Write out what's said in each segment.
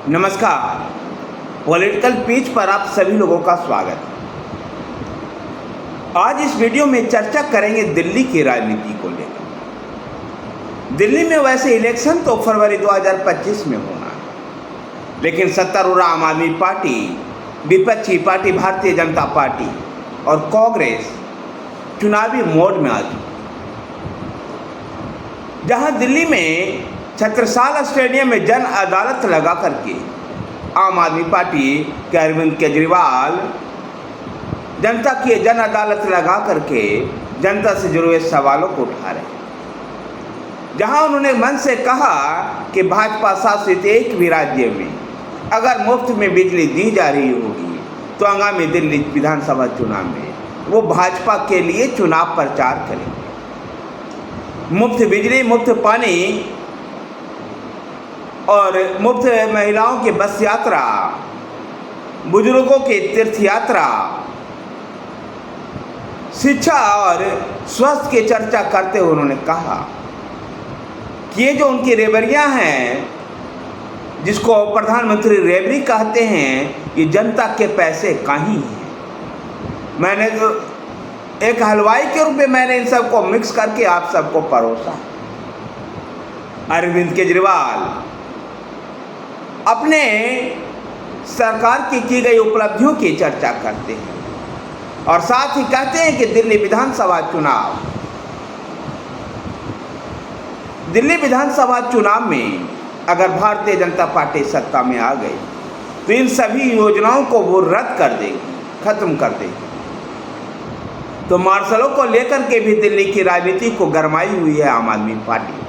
नमस्कार। Political pitch पर आप सभी लोगों का स्वागत है। आज इस वीडियो में चर्चा करेंगे दिल्ली की राजनीति को लेकर। दिल्ली में वैसे इलेक्शन तो फरवरी 2025 में होना है, लेकिन सत्तारूढ़ आम आदमी पार्टी, विपक्षी पार्टी भारतीय जनता पार्टी और कांग्रेस चुनावी मोड में आ चुकी। जहां दिल्ली में छत्रसाल स्टेडियम में जन अदालत लगा करके आम आदमी पार्टी के अरविंद केजरीवाल जनता की जन अदालत लगा करके जनता से जुड़े सवालों को उठा रहे हैं। जहां उन्होंने मन से कहा कि भाजपा शासित एक भी राज्य में अगर मुफ्त में बिजली दी जा रही होगी तो आगामी दिल्ली विधानसभा चुनाव में वो भाजपा के लिए चुनाव प्रचार करेंगे। मुफ्त बिजली, मुफ्त पानी और मुफ्त महिलाओं की बस यात्रा, बुजुर्गों की तीर्थ यात्रा, शिक्षा और स्वास्थ्य की चर्चा करते हुए उन्होंने कहा कि ये जो उनकी रेबरियां हैं, जिसको प्रधानमंत्री रेबरी कहते हैं, ये जनता के पैसे कहीं हैं। मैंने तो एक हलवाई के रूप में मैंने इन सबको मिक्स करके आप सबको परोसा। अरविंद केजरीवाल अपने सरकार की गई उपलब्धियों की चर्चा करते हैं और साथ ही कहते हैं कि दिल्ली विधानसभा चुनाव में अगर भारतीय जनता पार्टी सत्ता में आ गई तो इन सभी योजनाओं को वो रद्द कर देगी, खत्म कर देगी। तो मार्शलों को लेकर के भी दिल्ली की राजनीति को गरमाई हुई है आम आदमी पार्टी।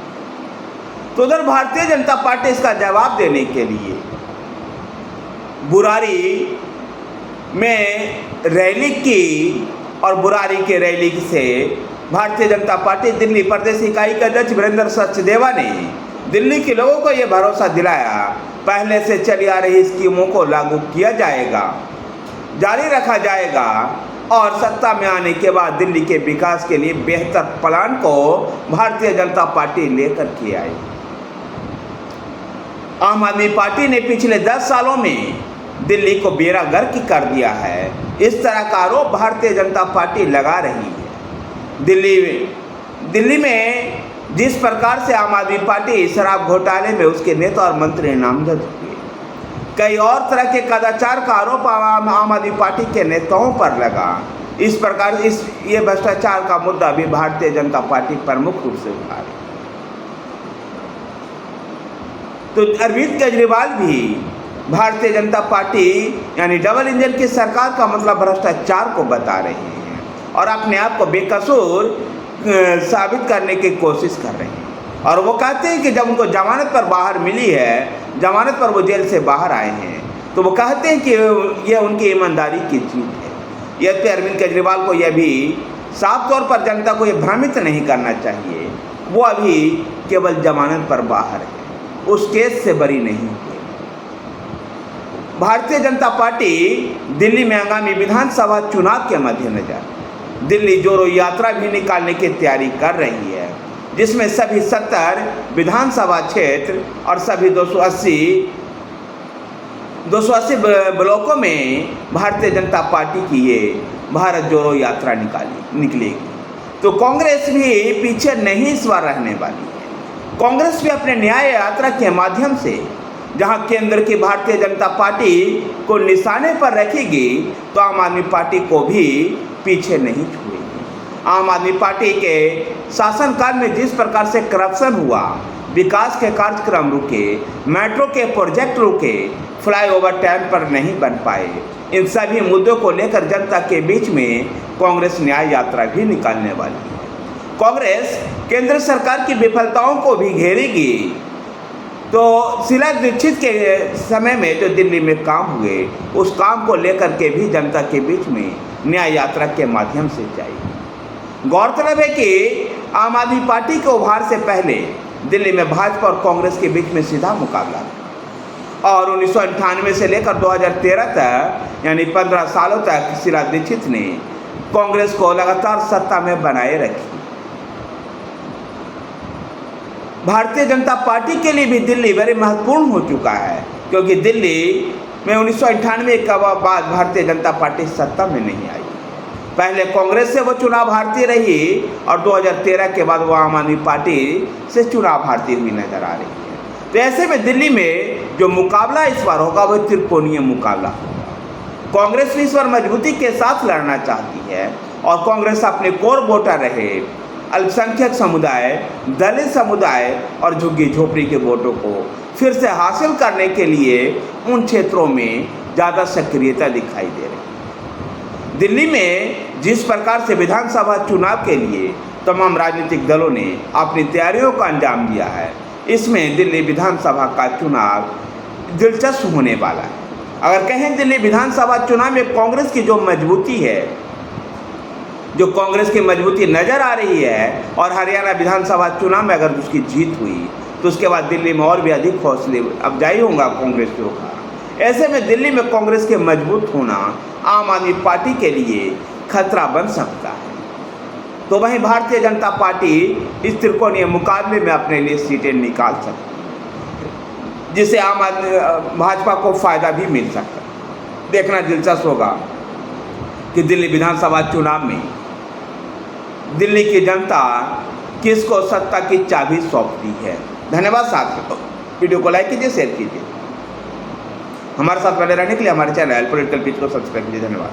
तो उधर भारतीय जनता पार्टी इसका जवाब देने के लिए बुरारी में रैली की और बुरारी के रैली से भारतीय जनता पार्टी दिल्ली प्रदेश इकाई के अध्यक्ष वीरेंद्र सचदेवा ने दिल्ली के लोगों को ये भरोसा दिलाया, पहले से चली आ रही स्कीमों को लागू किया जाएगा, जारी रखा जाएगा और सत्ता में आने के बाद दिल्ली के विकास के लिए बेहतर प्लान को भारतीय जनता पार्टी लेकर के आई। आम आदमी पार्टी ने पिछले 10 सालों में दिल्ली को बेरागर्क कर दिया है, इस तरह का आरोप भारतीय जनता पार्टी लगा रही है। दिल्ली में जिस प्रकार से आम आदमी पार्टी शराब घोटाले में उसके नेता और मंत्री नामजद हुए, कई और तरह के कदाचार का आरोप आम आदमी पार्टी के नेताओं पर लगा। इस प्रकार ये भ्रष्टाचार का मुद्दा भी भारतीय जनता पार्टी प्रमुख रूप से उठा रही। तो अरविंद केजरीवाल भी भारतीय जनता पार्टी यानी डबल इंजन की सरकार का मतलब भ्रष्टाचार को बता रहे हैं और अपने आप को बेकसूर साबित करने की कोशिश कर रहे हैं। और वो कहते हैं कि जब उनको जमानत पर बाहर मिली है, जमानत पर वो जेल से बाहर आए हैं, तो वो कहते हैं कि यह उनकी ईमानदारी की जीत है। यह तो अरविंद केजरीवाल को यह भी साफ तौर पर जनता को यह भ्रमित नहीं करना चाहिए, वो अभी केवल जमानत पर बाहर है, उस केस से बरी नहीं हुई। भारतीय जनता पार्टी दिल्ली में आगामी विधानसभा चुनाव के मद्देनजर दिल्ली जोड़ो यात्रा भी निकालने की तैयारी कर रही है, जिसमें सभी 70 विधानसभा क्षेत्र और सभी 280 ब्लॉकों में भारतीय जनता पार्टी की ये भारत जोड़ो यात्रा निकलेगी। तो कांग्रेस भी पीछे नहीं इस बार रहने वाली है। कांग्रेस भी अपने न्याय यात्रा के माध्यम से जहां केंद्र की भारतीय जनता पार्टी को निशाने पर रखेगी, तो आम आदमी पार्टी को भी पीछे नहीं छोड़ेगी। आम आदमी पार्टी के शासनकाल में जिस प्रकार से करप्शन हुआ, विकास के कार्यक्रम रुके, मेट्रो के प्रोजेक्ट रुके, फ्लाईओवर टाइम पर नहीं बन पाए, इन सभी मुद्दों को लेकर जनता के बीच में कांग्रेस न्याय यात्रा भी निकालने वाली है। कांग्रेस केंद्र सरकार की विफलताओं को भी घेरेगी। तो शीला दीक्षित के समय में जो दिल्ली में काम हुए, उस काम को लेकर के भी जनता के बीच में न्याय यात्रा के माध्यम से जाएगी। गौरतलब है कि आम आदमी पार्टी के उभार से पहले दिल्ली में भाजपा और कांग्रेस के बीच में सीधा मुकाबला था और 1998 से लेकर 2013 तक यानी 15 सालों तक शीला दीक्षित ने कांग्रेस को लगातार सत्ता में बनाए रखी। भारतीय जनता पार्टी के लिए भी दिल्ली बड़े महत्वपूर्ण हो चुका है, क्योंकि दिल्ली में 1998 के बाद भारतीय जनता पार्टी सत्ता में नहीं आई। पहले कांग्रेस से वो चुनाव हारती रही और 2013 के बाद वो आम आदमी पार्टी से चुनाव हारती हुई नजर आ रही है। तो ऐसे में दिल्ली में जो मुकाबला इस बार होगा वो त्रिकोणीय मुकाबला होगा। कांग्रेस भी इस बार मजबूती के साथ लड़ना चाहती है और कांग्रेस अपने कोर वोटर रहे अल्पसंख्यक समुदाय, दलित समुदाय और झुग्गी झोपड़ी के वोटों को फिर से हासिल करने के लिए उन क्षेत्रों में ज़्यादा सक्रियता दिखाई दे रही है। दिल्ली में जिस प्रकार से विधानसभा चुनाव के लिए तमाम राजनीतिक दलों ने अपनी तैयारियों का अंजाम दिया है, इसमें दिल्ली विधानसभा का चुनाव दिलचस्प होने वाला है। अगर कहें दिल्ली विधानसभा चुनाव में कांग्रेस की जो मजबूती है, जो कांग्रेस की मजबूती नज़र आ रही है, और हरियाणा विधानसभा चुनाव में अगर उसकी जीत हुई तो उसके बाद दिल्ली में और भी अधिक हौसले अफजाई होगा कांग्रेसियों का। ऐसे में दिल्ली में कांग्रेस के मजबूत होना आम आदमी पार्टी के लिए खतरा बन सकता है। तो वहीं भारतीय जनता पार्टी इस त्रिकोणीय मुकाबले में अपने लिए सीटें निकाल सकती है, जिससे आम आदमी भाजपा को फायदा भी मिल सकता है। देखना दिलचस्प होगा कि दिल्ली विधानसभा चुनाव में दिल्ली की जनता किसको सत्ता की चाबी सौंपती है। धन्यवाद साथियों, वीडियो को लाइक कीजिए, शेयर कीजिए। हमारे साथ बने रहने के लिए हमारे चैनल पॉलिटिकल पिच को सब्सक्राइब कीजिए। धन्यवाद।